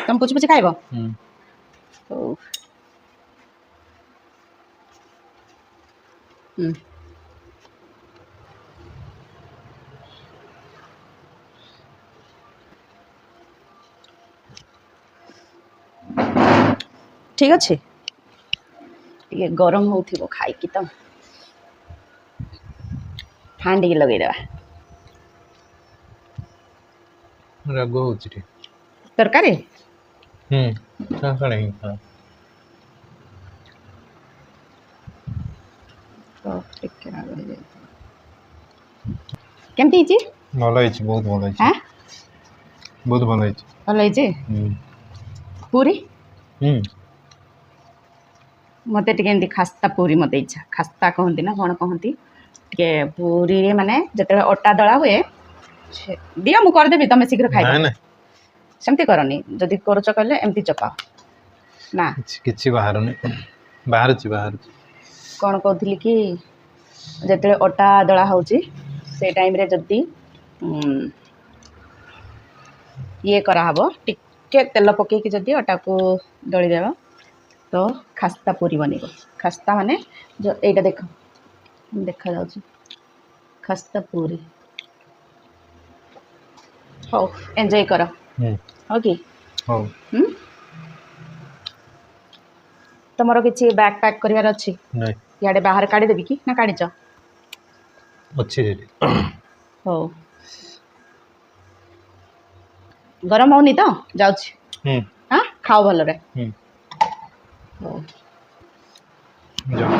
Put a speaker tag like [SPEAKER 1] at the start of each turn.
[SPEAKER 1] तुम पुछ पुछ खाइब ठीक अच्छे टे गरम हो खाई तो फैन टे लगे
[SPEAKER 2] राग होची
[SPEAKER 1] तरकारी
[SPEAKER 2] काकड़े
[SPEAKER 1] केमती
[SPEAKER 2] भल बहुत भल बहुत भल
[SPEAKER 1] भल पूरी मत टे खास्ता पूरी मत इच्छा खास्ता कहती ना कौन कहती टे पूरी माने जिते अटा दला हुए दिया मु करदेवी तुम शीघ्र खाई सेमती करनी जदि करुच कहले एमती चपाओ ना
[SPEAKER 2] किछि बाहर बाहर
[SPEAKER 1] कौन कहती कि जिते अटा दला होची से टाइम रे जदि ये कराहब टिके तेल पकईकि जदि अटा को दली देव तो खास्ता पूरी बनेगा खास्ता माने जो एटा देख देखा जाउची खास्ता पूरी हो एंजॉय कर हो कि
[SPEAKER 2] हो
[SPEAKER 1] तुमर किछि बैग पैक करिवार अछि
[SPEAKER 2] नहीं
[SPEAKER 1] याडे बाहर काढी देबी कि ना काढीच
[SPEAKER 2] अच्छी
[SPEAKER 1] हो गरम होनी तो जाउची हाँ खाओ भल रे
[SPEAKER 2] जाओ